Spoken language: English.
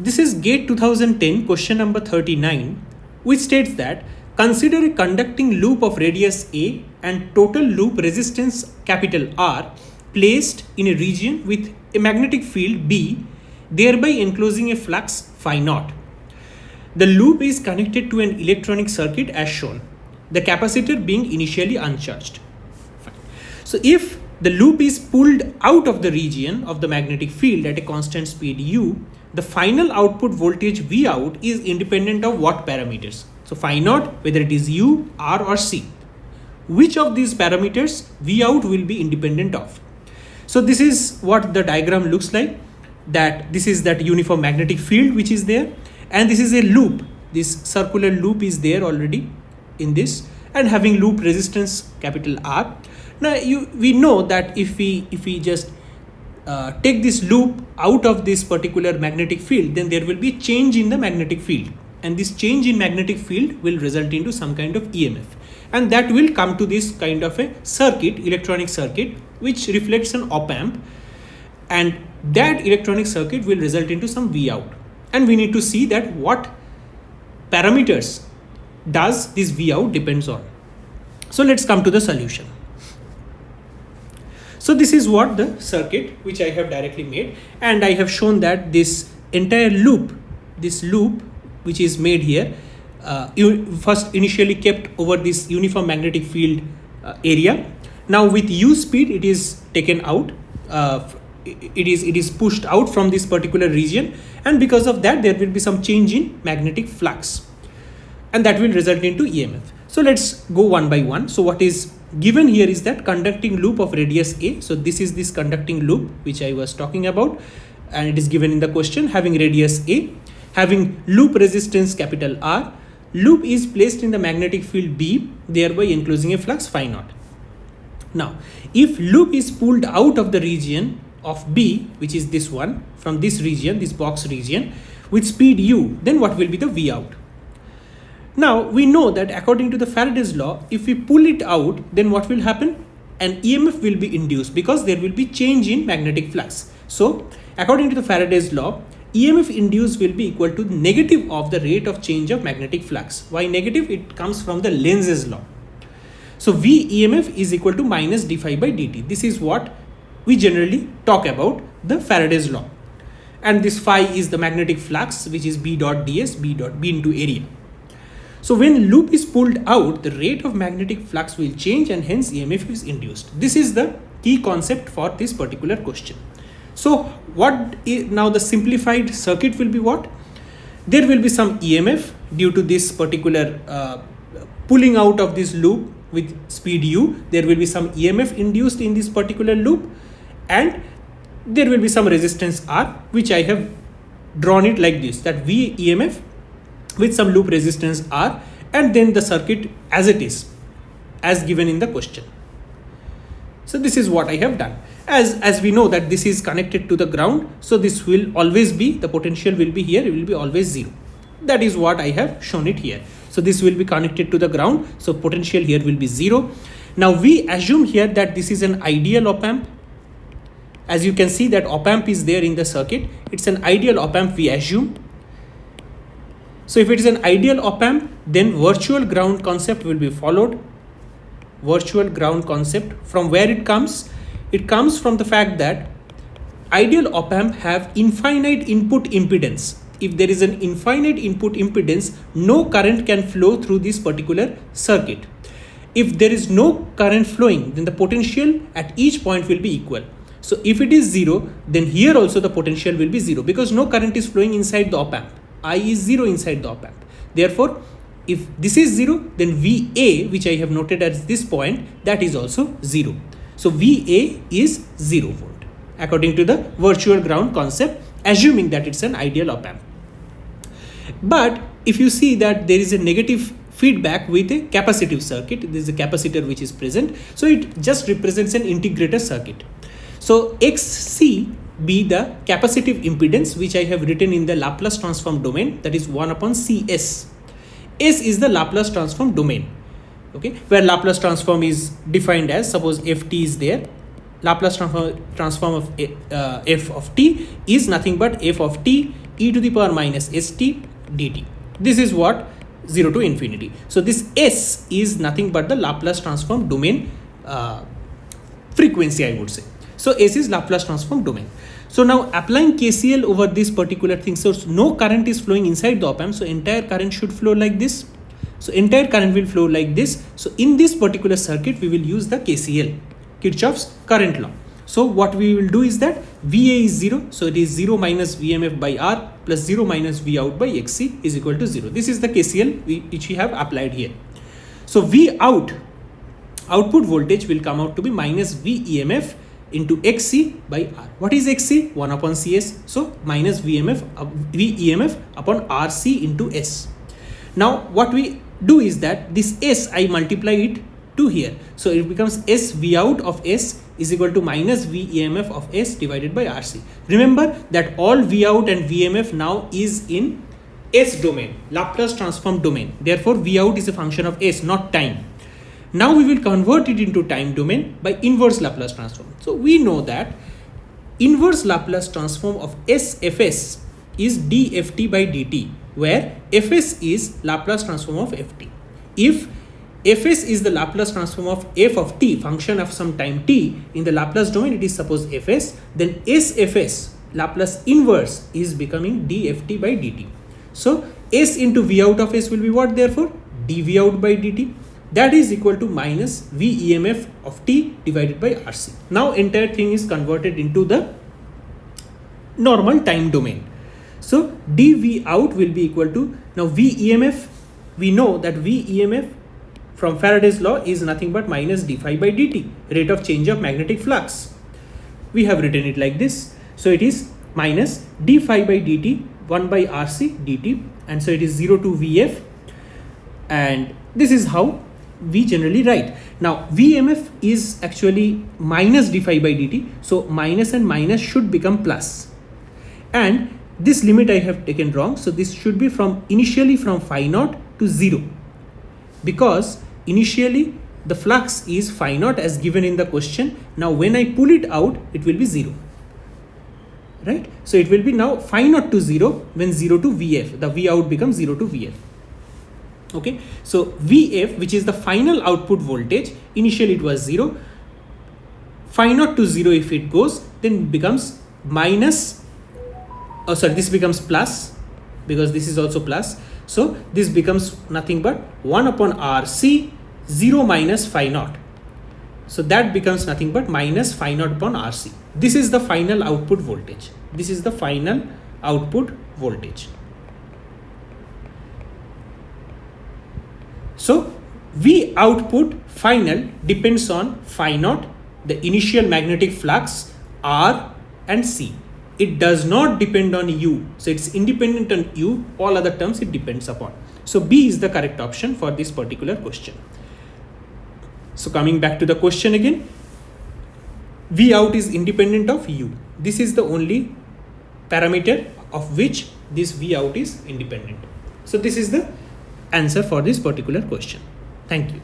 This is GATE 2010 question number 39, which states that consider a conducting loop of radius A and total loop resistance capital R placed in a region with a magnetic field B, thereby enclosing a flux phi naught. The loop is connected to an electronic circuit as shown, the capacitor being initially uncharged. Fine. So if the loop is pulled out of the region of the magnetic field at a constant speed u, the final output voltage V out is independent of what parameters? So phi naught, whether it is u, r or c. Which of these parameters V out will be independent of? So this is what the diagram looks like. That this is that uniform magnetic field which is there, and this is a loop. This circular loop is there already in this, and having loop resistance capital R. Now we know that if we just take this loop out of this particular magnetic field, then there will be change in the magnetic field, and this change in magnetic field will result into some kind of EMF, and that will come to this kind of a circuit, electronic circuit, which reflects an op amp, and that electronic circuit will result into some V out, and we need to see that what parameters does this V out depends on. So let's come to the solution. So this is what the circuit which I have directly made, and I have shown that this entire loop, this loop which is made here, first initially kept over this uniform magnetic field area. Now with u speed it is taken out, it is pushed out from this particular region, and because of that there will be some change in magnetic flux, and that will result into EMF. So let's go one by one. So what is given here is that conducting loop of radius A. So this is this conducting loop which I was talking about, and it is given in the question, having radius A, having loop resistance capital R. Loop is placed in the magnetic field B, thereby enclosing a flux phi naught. Now if loop is pulled out of the region of B, which is this one, from this region, this box region, with speed u, then what will be the V out? Now we know that according to the Faraday's law, if we pull it out, then what will happen? An EMF will be induced because there will be change in magnetic flux. So according to the Faraday's law, EMF induced will be equal to negative of the rate of change of magnetic flux. Why negative? It comes from the Lenz's law. So V EMF is equal to minus d phi by dt. This is what we generally talk about, the Faraday's law. And this phi is the magnetic flux, which is B dot ds, B into area. So when loop is pulled out, the rate of magnetic flux will change, and hence EMF is induced. This is the key concept for this particular question. So what is now the simplified circuit will be what? There will be some EMF due to this particular pulling out of this loop with speed u. There will be some EMF induced in this particular loop, and there will be some resistance R, which I have drawn it like this, that V EMF with some loop resistance R, and then the circuit as it is, as given in the question. So this is what I have done. As we know that this is connected to the ground, so this will always be, the potential will be here, it will be always 0. That is what I have shown it here. So this will be connected to the ground, so potential here will be 0. Now we assume here that this is an ideal op amp. As you can see that op amp is there in the circuit, it's an ideal op amp we assume. So if it is an ideal op amp, then virtual ground concept will be followed. Virtual ground concept, from where it comes? It comes from the fact that ideal op amp have infinite input impedance. If there is an infinite input impedance, no current can flow through this particular circuit. If there is no current flowing, then the potential at each point will be equal. So if it is 0, then here also the potential will be 0, because no current is flowing inside the op amp. I is 0 inside the op amp. Therefore, if this is 0, then VA, which I have noted as this point, that is also 0. So VA is 0 volt according to the virtual ground concept, assuming that it's an ideal op amp. But if you see that there is a negative feedback with a capacitive circuit, there is a capacitor which is present, so it just represents an integrator circuit. So XC be the capacitive impedance, which I have written in the Laplace transform domain, that is 1 upon Cs. S is the Laplace transform domain, okay, where Laplace transform is defined as, suppose ft is there, Laplace transform of f of t is nothing but f of t e to the power minus st dt. This is what 0 to infinity. So this s is nothing but the Laplace transform domain frequency, I would say. So s is Laplace transform domain. So now applying KCL over this particular thing, so no current is flowing inside the op-amp, so entire current should flow like this. So entire current will flow like this. So in this particular circuit, we will use the KCL, Kirchhoff's current law. So what we will do is that VA is 0. So it is 0 minus VMF by R plus 0 minus V out by XC is equal to 0. This is the KCL which we have applied here. So V out, output voltage will come out to be minus V EMF into XC by R. What is XC? 1 upon CS. So minus VMF, V EMF upon RC into S. Now what we do is that this S, I multiply it to here. So it becomes S V out of S is equal to minus V EMF of S divided by RC. Remember that all V out and VMF now is in S domain, Laplace transform domain. Therefore V out is a function of S, not time. Now we will convert it into time domain by inverse Laplace transform. So we know that inverse Laplace transform of SFS is dft by dt, where Fs is Laplace transform of ft. If Fs is the Laplace transform of f of t, function of some time t, in the Laplace domain it is suppose Fs, then SFS, Laplace inverse, is becoming dft by dt. So S into V out of S will be what, therefore? dV out by dt. That is equal to minus V EMF of t divided by RC. Now entire thing is converted into the normal time domain. So dV out will be equal to, now V EMF, we know that V EMF from Faraday's law is nothing but minus d phi by dt, rate of change of magnetic flux. We have written it like this. So it is minus d phi by dt 1 by RC dt, and so it is 0 to VF, and this is how we generally write. Now VMF is actually minus d phi by dt, so minus and minus should become plus, and this limit I have taken wrong, so this should be from initially from phi naught to 0, because initially the flux is phi naught as given in the question. Now when I pull it out, it will be 0, right? So it will be now phi naught to 0 when 0 to VF, the V out becomes 0 to VF. Okay, so VF, which is the final output voltage, initially it was 0, phi naught to 0 if it goes, then becomes minus, oh sorry, this becomes plus, because this is also plus. So this becomes nothing but 1 upon RC 0 minus phi naught. So that becomes nothing but minus phi naught upon RC. This is the final output voltage. This is the final output voltage. So V output final depends on phi naught, the initial magnetic flux, R and C. It does not depend on U. So it's independent on U. All other terms it depends upon. So B is the correct option for this particular question. So coming back to the question again, V out is independent of U. This is the only parameter of which this V out is independent. So this is the answer for this particular question. Thank you.